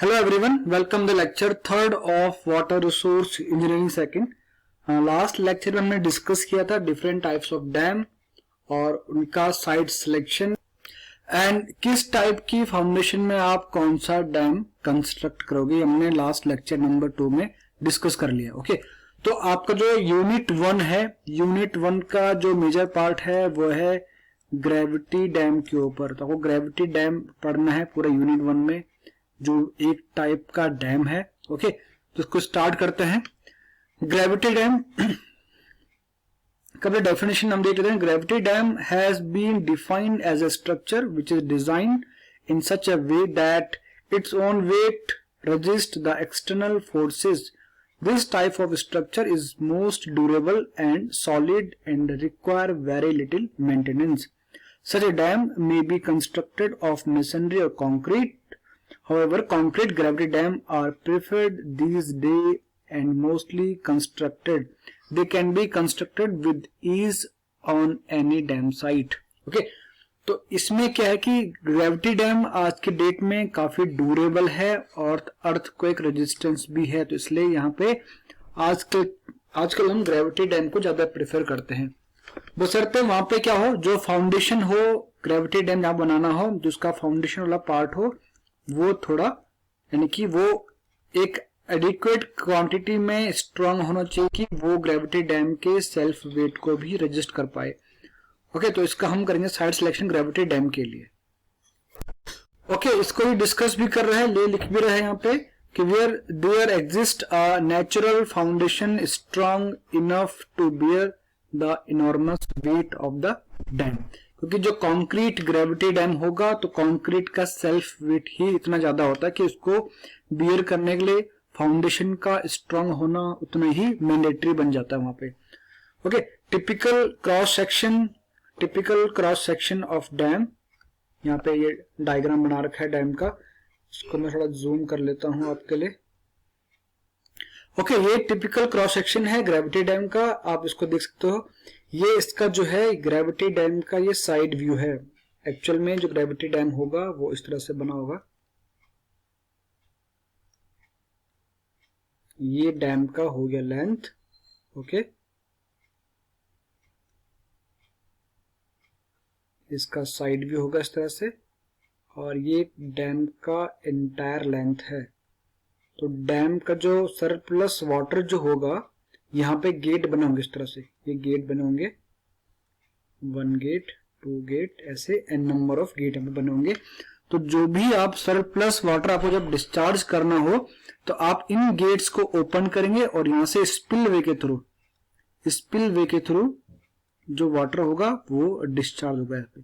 Hello everyone, welcome the lecture third of water resource engineering second. Last lecture में हमने discuss किया था different types of dam और उनका साइट सिलेक्शन एंड किस टाइप की फाउंडेशन में आप कौन सा डैम कंस्ट्रक्ट करोगे, हमने लास्ट लेक्चर नंबर 2 में डिस्कस कर लिया। ओके, तो आपका जो यूनिट 1 है, यूनिट 1 का जो मेजर पार्ट है वो है ग्रेविटी डैम के ऊपर। तो आपको ग्रेविटी डैम पढ़ना है पूरा यूनिट 1 में, जो एक टाइप का डैम है। ओके, तो इसको स्टार्ट करते हैं। ग्रेविटी डैम का डेफिनेशन हम देख लेते हैं। Gravity dam has been defined as a structure which is designed in such a way that its own weight resist the external forces. This type of structure is most durable and solid and require very little maintenance. Such a dam may be constructed of masonry or concrete. However, concrete gravity dam are preferred these days and mostly constructed. They can be constructed with ease on any dam site. Okay, तो इसमें क्या है कि gravity dam आज के date में काफी durable है और अर्थक्वेक रेजिस्टेंस भी है, तो इसलिए यहाँ पे आजकल हम ग्रेविटी डैम को ज्यादा प्रेफर करते हैं। बशर्ते वहां पे क्या हो, जो फाउंडेशन हो, ग्रेविटी डैम जहां बनाना हो, जिसका फाउंडेशन वाला पार्ट हो वो थोड़ा, यानी कि वो एक एडिक्वेट क्वांटिटी में स्ट्रांग होना चाहिए कि वो ग्रेविटी डैम के सेल्फ वेट को भी रजिस्ट कर पाए। ओके, तो इसका हम करेंगे साइड सिलेक्शन ग्रेविटी डैम के लिए। ओके, इसको भी डिस्कस भी कर रहे हैं, लिख भी रहे हैं यहाँ पे कि where there exist a natural foundation strong enough to bear the enormous weight of the dam. क्योंकि जो कंक्रीट ग्रेविटी डैम होगा तो कंक्रीट का सेल्फ वेट ही इतना ज्यादा होता है कि उसको बियर करने के लिए फाउंडेशन का स्ट्रांग होना उतना ही मैंडेटरी बन जाता है वहां पे। Okay, typical cross section of dam, यहाँ पे ये डायग्राम बना रखा है डैम का, इसको मैं थोड़ा जूम कर लेता हूं आपके लिए। ओके, ये टिपिकल क्रॉस सेक्शन है ग्रेविटी डैम का, आप इसको देख सकते हो। ये इसका जो है ग्रेविटी डैम का ये साइड व्यू है। एक्चुअल में जो ग्रेविटी डैम होगा वो इस तरह से बना होगा। ये डैम का हो गया लेंथ। ओके, इसका साइड व्यू होगा इस तरह से, और ये डैम का एंटायर लेंथ है। तो डैम का जो सरप्लस वाटर जो होगा, यहाँ पे गेट बने होंगे इस तरह से, ये गेट बने होंगे, 1 गेट 2 गेट, ऐसे n नंबर ऑफ गेट यहाँ पे बने होंगे। तो जो भी आप सरप्लस वाटर आपको जब डिस्चार्ज करना हो तो आप इन गेट्स को ओपन करेंगे और यहाँ से स्पिलवे के थ्रू जो वाटर होगा वो डिस्चार्ज होगा। यहाँ पे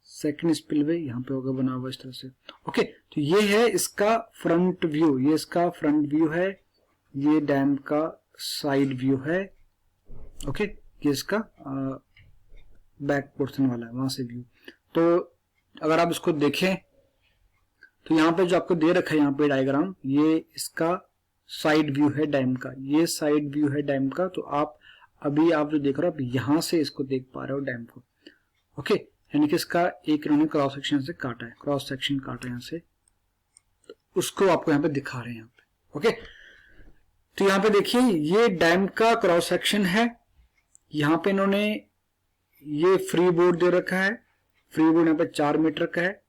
सेकंड स्पिलवे यहाँ पे होगा बना हुआ इस तरह से। ओके, तो ये है इसका फ्रंट व्यू, ये इसका फ्रंट व्यू है, ये डैम का साइड व्यू है। ओके, ये इसका बैक पोर्शन वाला है, वहां से व्यू। तो अगर आप इसको देखें तो यहाँ पे जो आपको दे रखा है यहाँ पे डायग्राम, ये इसका साइड व्यू है डैम का, ये साइड व्यू है डैम का। तो आप जो देख रहे हो, आप यहां से इसको देख पा रहे हो डैम को। ओके, यानी कि इसका एक इन्होंने क्रॉस सेक्शन से काटा है, क्रॉस सेक्शन काटा यहाँ से, तो उसको आपको यहाँ पे दिखा रहे हैं यहाँ पे। ओके, तो यहाँ पे देखिए ये डैम का क्रॉस सेक्शन है। यहाँ पे इन्होंने ये फ्री बोर्ड दे रखा है, फ्री बोर्ड यहाँ पे 4 मीटर का है।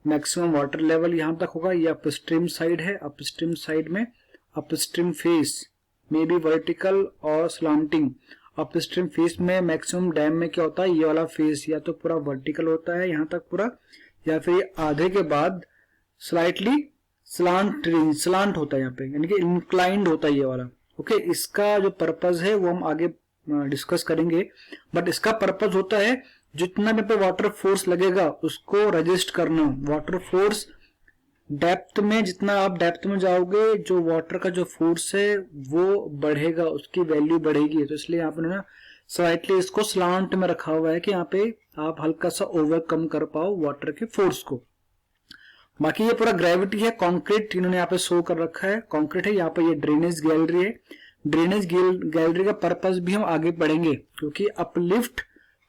मैक्सिमम वाटर लेवल यहाँ तक होगा। ये अपस्ट्रीम साइड है, अपस्ट्रीम साइड में upstream face may be vertical और स्लांटिंग। अपस्ट्रीम फेस में मैक्सिमम डैम में क्या होता है, ये वाला फेस या तो पूरा वर्टिकल होता है यहाँ तक पूरा, या फिर आधे के बाद स्लाइटली स्लांट होता है यहाँ पे, यानी कि इंक्लाइंड होता है ये वाला। ओके, इसका जो पर्पज है वो हम आगे डिस्कस करेंगे, बट इसका पर्पज होता है जितना भी पे वाटर फोर्स लगेगा उसको रजिस्ट करना। वाटर फोर्स डेप्थ में, जितना आप डेप्थ में जाओगे जो वाटर का जो फोर्स है वो बढ़ेगा, उसकी वैल्यू बढ़ेगी। तो इसलिए यहाँ पे ना स्लाइटली इसको स्लांट में रखा हुआ है कि यहाँ पे आप हल्का सा ओवरकम कर पाओ वाटर के फोर्स को। बाकी ये पूरा ग्रेविटी है, कंक्रीट इन्होंने यहाँ पे शो कर रखा है, कंक्रीट है। यहाँ पे ये ड्रेनेज गैलरी है, ड्रेनेज गैलरी का पर्पज भी हम आगे पढ़ेंगे, क्योंकि अपलिफ्ट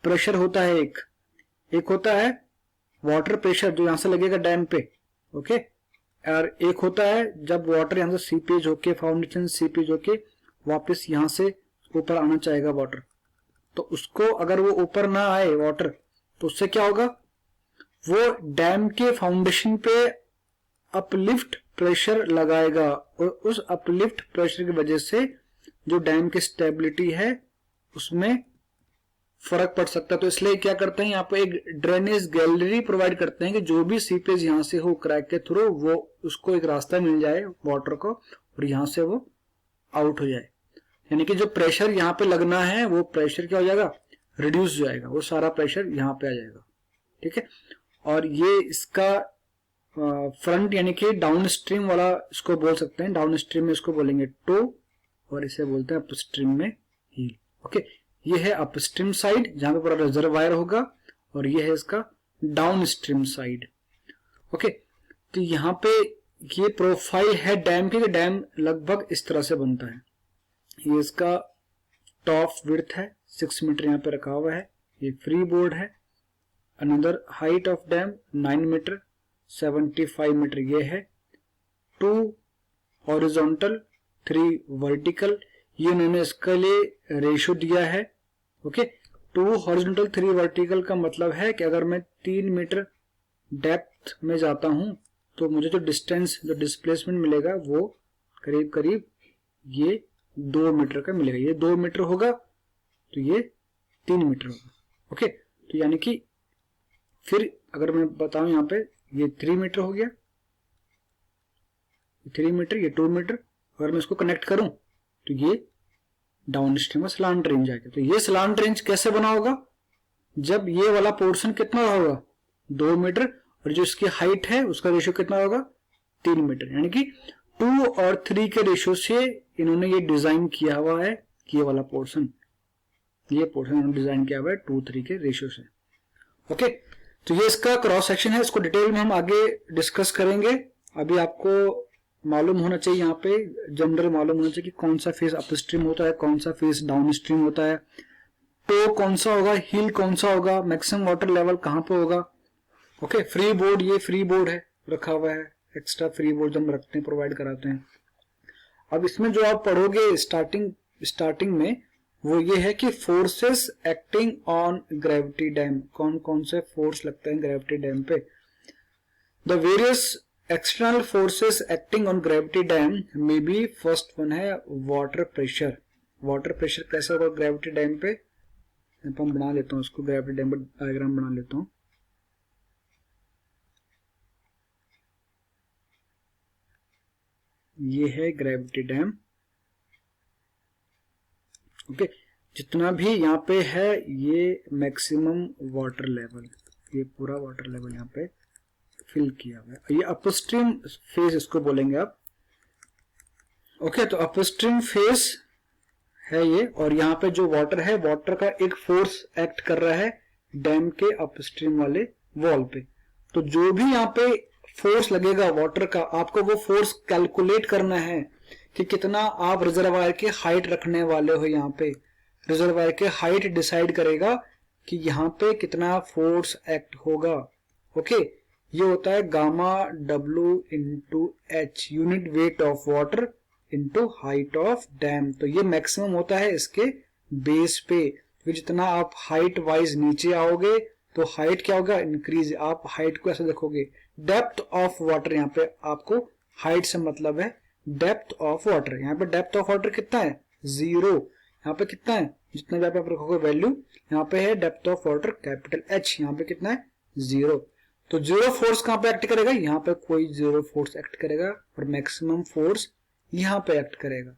प्रेशर होता है, एक होता है वाटर प्रेशर जो यहां से लगेगा डैम पे। ओके, और एक होता है जब वाटर यहाँ से सीपेज होके, फाउंडेशन सीपेज होके वापस यहाँ से ऊपर आना चाहेगा वाटर, तो उसको अगर वो ऊपर ना आए वाटर, तो उससे क्या होगा, वो डैम के फाउंडेशन पे अपलिफ्ट प्रेशर लगाएगा और उस अपलिफ्ट प्रेशर की वजह से जो डैम की स्टेबिलिटी है उसमें फर्क पड़ सकता है। तो इसलिए क्या करते हैं, यहाँ पे एक ड्रेनेज गैलरी प्रोवाइड करते हैं कि जो भी सीपेज यहाँ से हो क्रैक के थ्रू, वो उसको एक रास्ता मिल जाए वाटर को और यहाँ से वो आउट हो जाए। यानी कि जो प्रेशर यहाँ पे लगना है वो प्रेशर क्या हो जाएगा, रिड्यूस हो जाएगा, वो सारा प्रेशर यहाँ पे आ जाएगा। ठीक है, और ये इसका फ्रंट यानी कि डाउन स्ट्रीम वाला इसको बोल सकते हैं। डाउन स्ट्रीम में इसको बोलेंगे टो और इसे बोलते हैं अपस्ट्रीम में हील। ओके, ये है अपस्ट्रीम साइड जहां पे पूरा रिजर्वायर होगा और ये है इसका डाउन स्ट्रीम साइड। ओके, तो यहाँ पे ये प्रोफाइल है डैम की, डैम लगभग इस तरह से बनता है। ये इसका टॉप विड्थ है 6 मीटर यहाँ पे रखा हुआ है, ये फ्री बोर्ड है। Another height of dam 9 metre 75 metre ये है। 2 हॉरिजॉन्टल 3 वर्टिकल, ये उन्होंने इसके लिए रेशियो दिया है। ओके, 2 हॉरिजॉन्टल 3 वर्टिकल का मतलब है कि अगर मैं 3 मीटर डेप्थ में जाता हूं तो मुझे जो डिस्टेंस, जो डिस्प्लेसमेंट मिलेगा वो करीब करीब ये 2 मीटर का मिलेगा। ये 2 मीटर होगा तो ये 3 मीटर होगा। ओके, तो यानी कि फिर अगर मैं बताऊं यहाँ पे ये 3 मीटर हो गया, 3 मीटर, ये 2 मीटर। अगर मैं इसको कनेक्ट करूं तो ये डाउन स्ट्रीम में स्लांट रेंज आ गया। तो ये स्लांट रेंज कैसे बना होगा, जब ये वाला पोर्शन कितना होगा 2 मीटर और जो इसकी हाइट है उसका रेशियो कितना होगा 3 मीटर। यानी कि 2 और 3 के रेशियो से इन्होंने ये डिजाइन किया हुआ है, ये वाला पोर्शन, ये पोर्शन इन्होंने डिजाइन किया हुआ है 2-3 के रेशियो से। ओके, तो ये इसका क्रॉस सेक्शन है, इसको डिटेल में हम आगे डिस्कस करेंगे। अभी आपको मालूम होना चाहिए, यहाँ पे जनरल मालूम होना चाहिए कि कौन सा फेस अपस्ट्रीम होता है, कौन सा फेस डाउन स्ट्रीम होता है, टो कौन सा होगा, हिल कौन सा होगा, मैक्सिमम वाटर लेवल कहाँ पे होगा। ओके, फ्री बोर्ड, ये फ्री बोर्ड है रखा हुआ है, एक्स्ट्रा फ्री बोर्ड हम रखते हैं, प्रोवाइड कराते हैं। अब इसमें जो आप पढ़ोगे स्टार्टिंग में वो ये है कि forces acting on gravity dam, कौन कौन से फोर्स लगते हैं ग्रेविटी डैम पे। The various external forces acting on gravity dam may be, first one है वाटर प्रेशर। वाटर प्रेशर कैसे होगा ग्रेविटी डैम पे, हम बना लेता हूँ उसको, ग्रेविटी डैम का डायग्राम बना लेता हूँ। ये है ग्रेविटी डैम। ओके, जितना भी यहाँ पे है ये मैक्सिमम वाटर लेवल, ये पूरा वाटर लेवल यहाँ पे फिल किया हुआ है। ये अपस्ट्रीम फेज इसको बोलेंगे आप। ओके, तो अपस्ट्रीम फेज है ये, और यहाँ पे जो वाटर है, वाटर का एक फोर्स एक्ट कर रहा है डैम के अपस्ट्रीम वाले वॉल पे। तो जो भी यहाँ पे फोर्स लगेगा वाटर का, आपको वो फोर्स कैलकुलेट करना है कि कितना आप रिजर्वायर की हाइट रखने वाले हो। यहाँ पे रिजर्वायर की हाइट डिसाइड करेगा कि यहाँ पे कितना फोर्स एक्ट होगा। ओके, ये होता है gamma W into H, unit weight of water into height of dam. तो ये मैक्सिमम होता है इसके बेस पे, तो जितना आप हाइट वाइज नीचे आओगे तो हाइट क्या होगा, इंक्रीज। आप हाइट को ऐसे देखोगे, डेप्थ ऑफ वाटर, यहाँ पे आपको हाइट से मतलब है डेप्थ ऑफ वाटर। यहाँ पे डेप्थ ऑफ वाटर कितना है 0, यहाँ पे कितना है, जितना भी आप रखोगे वैल्यू, यहाँ पे है depth of water capital H, यहाँ पे कितना है 0। तो 0 फोर्स कहाँ पे एक्ट करेगा, यहाँ पे कोई 0 फोर्स एक्ट करेगा और मैक्सिमम फोर्स यहाँ पे एक्ट करेगा।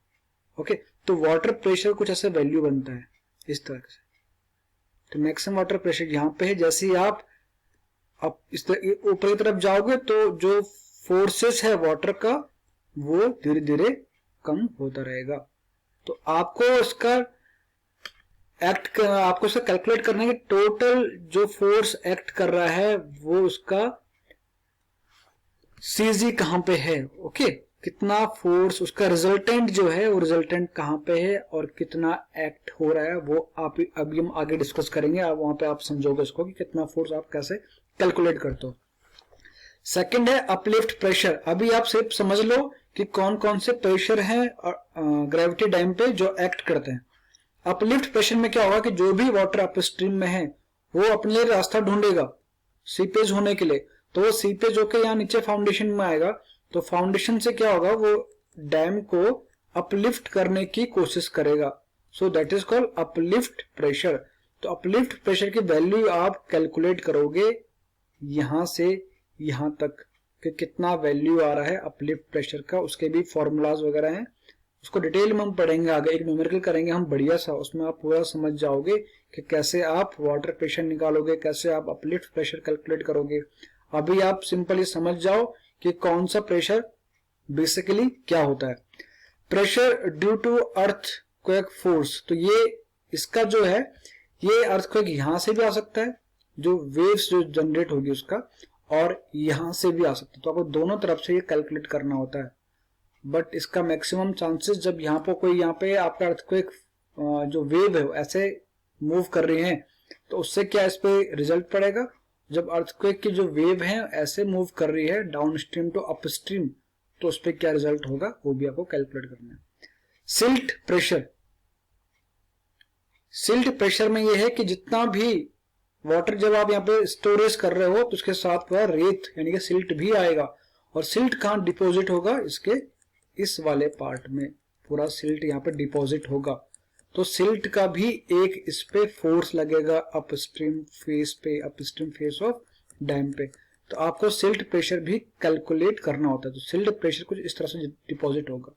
ओके, तो वाटर प्रेशर कुछ ऐसा वैल्यू बनता है इस तरह से। तो मैक्सिमम वाटर प्रेशर यहाँ पे है, जैसे ही आप इस तरह ऊपर की तरफ जाओगे तो जो फोर्सेस है वाटर का वो धीरे धीरे कम होता रहेगा। तो आपको इसका कैलकुलेट करना है कि टोटल जो फोर्स एक्ट कर रहा है वो उसका CG कहां पे है। ओके, कितना फोर्स उसका रिजल्टेंट जो है वो रिजल्टेंट कहां पे है और कितना एक्ट हो रहा है वो आप अभी हम आगे डिस्कस करेंगे। आप वहां पे आप समझोगे इसको कि कितना फोर्स आप कैसे कैलकुलेट करते हो। सेकंड है अपलिफ्ट प्रेशर। अभी आप सिर्फ समझ लो कि कौन कौन से प्रेशर हैं ग्रेविटी डैम पे जो एक्ट करते हैं। अपलिफ्ट प्रेशर में क्या होगा कि जो भी वाटर अपस्ट्रीम में है वो अपने लिए रास्ता ढूंढेगा सीपेज होने के लिए, तो वो सीपेज होकर यहाँ नीचे फाउंडेशन में आएगा, तो फाउंडेशन से क्या होगा, वो डैम को अपलिफ्ट करने की कोशिश करेगा। So that is called uplift pressure. तो अपलिफ्ट प्रेशर की वैल्यू आप कैलकुलेट करोगे यहां से यहां तक कि कितना वैल्यू आ रहा है अपलिफ्ट प्रेशर का। उसके भी फॉर्मूलाज वगैरह हैं, उसको डिटेल में हम पढ़ेंगे आगे, एक न्यूमेरिकल करेंगे हम बढ़िया सा, उसमें आप पूरा समझ जाओगे कि कैसे आप वाटर प्रेशर निकालोगे, कैसे आप अपलिफ्ट प्रेशर कैलकुलेट करोगे। अभी आप सिंपली समझ जाओ कि कौन सा प्रेशर बेसिकली क्या होता है। Pressure due to earthquake force, तो ये इसका जो है ये अर्थक्वेक यहां से भी आ सकता है, जो वेव्स जो जनरेट होगी उसका, और यहां से भी आ सकता है। तो आपको दोनों तरफ से ये कैलकुलेट करना होता है, बट इसका मैक्सिमम चांसेस जब यहाँ पर कोई यहाँ पे आपका अर्थक्वेक जो वेव है ऐसे मूव कर रही है, तो उससे क्या इस पे रिजल्ट पड़ेगा, जब अर्थक्वेक की जो वेव है ऐसे मूव कर रही है डाउन स्ट्रीम टू अपस्ट्रीम, तो उस पर क्या रिजल्ट होगा वो भी आपको कैलकुलेट करना है। सिल्ट प्रेशर, सिल्ट प्रेशर में यह है कि जितना भी वाटर जब आप यहाँ पे स्टोरेज कर रहे हो तो उसके साथ पूरा रेत यानी कि सिल्ट भी आएगा, और सिल्ट कहाँ डिपॉजिट होगा, इसके इस वाले पार्ट में पूरा सिल्ट यहाँ पे डिपॉजिट होगा। तो सिल्ट का भी एक इस पे फोर्स लगेगा अपस्ट्रीम फेस ऑफ डैम पे, तो आपको सिल्ट प्रेशर भी कैलकुलेट करना होता है। तो सिल्ट प्रेशर कुछ इस तरह से डिपॉजिट होगा,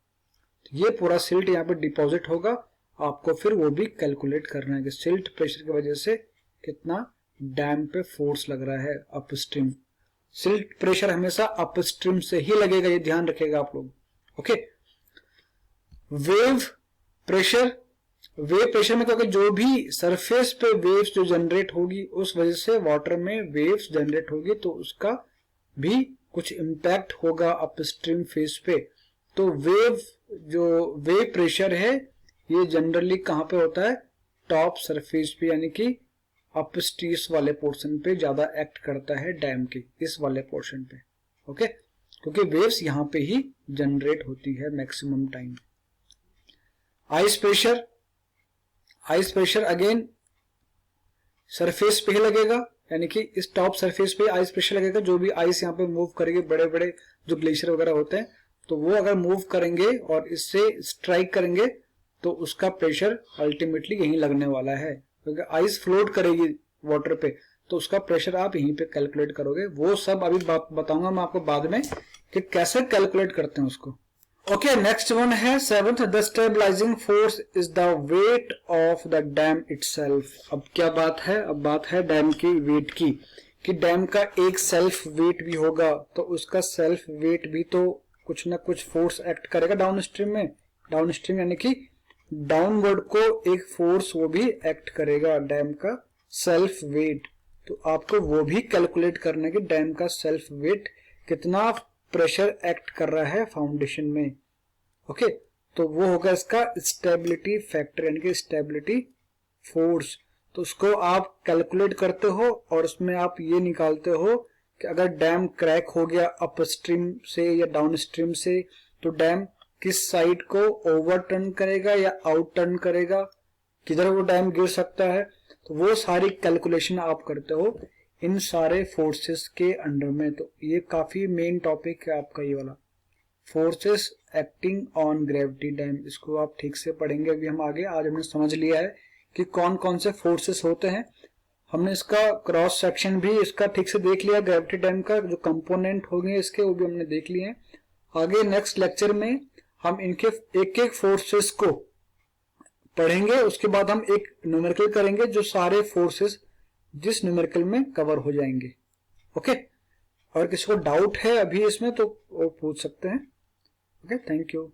तो ये पूरा सिल्ट यहाँ पे डिपॉजिट होगा, आपको फिर वो भी कैलकुलेट करना है कि सिल्ट प्रेशर की वजह से कितना डैम पे फोर्स लग रहा है अपस्ट्रीम। सिल्ट प्रेशर हमेशा अपस्ट्रीम से ही लगेगा, ये ध्यान रखेगा आप लोग। Okay, wave pressure, wave pressure में क्योंकि जो भी सरफेस पे वेव्स जो जनरेट होगी उस वजह से वाटर में वेव्स जनरेट होगी, तो उसका भी कुछ इम्पैक्ट होगा अपस्ट्रीम फेस पे। तो वेव प्रेशर है ये जनरली कहां पे होता है, टॉप सरफेस पे, यानी कि अपस्ट्रीम वाले पोर्शन पे ज्यादा एक्ट करता है डैम के इस वाले पोर्शन पे। ओके, क्योंकि वेव्स यहां पे ही जनरेट होती है maximum time. Ice pressure, ice pressure again surface पे ही लगेगा, यानी कि इस टॉप सरफेस पे आइस प्रेशर लगेगा। जो भी आइस यहाँ पे मूव करेंगे, बड़े बड़े जो ग्लेशियर वगैरह होते हैं, तो वो अगर मूव करेंगे और इससे स्ट्राइक करेंगे तो उसका प्रेशर अल्टीमेटली यहीं लगने वाला है, क्योंकि आइस फ्लोट करेगी वाटर पे, तो उसका प्रेशर आप यहीं पे कैलकुलेट करोगे। वो सब अभी बताऊंगा मैं आपको बाद में कि कैसे कैलकुलेट करते हैं उसको। ओके, नेक्स्ट वन है 7th, the stabilising force is the weight of the dam itself. अब क्या बात है, अब बात है डैम की वेट की, कि डैम का एक सेल्फ वेट भी होगा, तो उसका सेल्फ वेट भी तो कुछ ना कुछ फोर्स एक्ट करेगा डाउन स्ट्रीम में। डाउन स्ट्रीम यानी कि डाउनवर्ड को एक फोर्स वो भी एक्ट करेगा, डैम का सेल्फ वेट। तो आपको वो भी कैलकुलेट करना है कि डैम का सेल्फ वेट कितना प्रेशर एक्ट कर रहा है फाउंडेशन में। ओके, तो वो होगा इसका स्टेबिलिटी फैक्टर यानी कि स्टेबिलिटी फोर्स। तो उसको आप कैलकुलेट करते हो और उसमें आप ये निकालते हो कि अगर डैम क्रैक हो गया अपस्ट्रीम से या डाउनस्ट्रीम से, तो डैम किस साइड को ओवरटर्न करेगा या आउट टर्न करेगा, किधर वो डैम गिर सकता है। तो वो सारी कैलकुलेशन आप करते हो इन सारे फोर्सेस के अंडर में। तो ये काफी मेन टॉपिक है आपका ये वाला, forces acting on gravity dam. इसको आप ठीक से पढ़ेंगे अभी हम आगे। आज हमने समझ लिया है कि कौन कौन से फोर्सेस होते हैं, हमने इसका क्रॉस सेक्शन भी इसका ठीक से देख लिया, ग्रेविटी डैम का जो कंपोनेंट होंगे इसके वो भी हमने देख लिए हैं। आगे नेक्स्ट लेक्चर में हम इनके एक एक फोर्सेस को पढ़ेंगे, उसके बाद हम एक न्यूमेरिकल करेंगे जो सारे फोर्सेस जिस न्यूमेरिकल में कवर हो जाएंगे। ओके, और किसी को डाउट है अभी इसमें तो वो पूछ सकते हैं। Okay, thank you.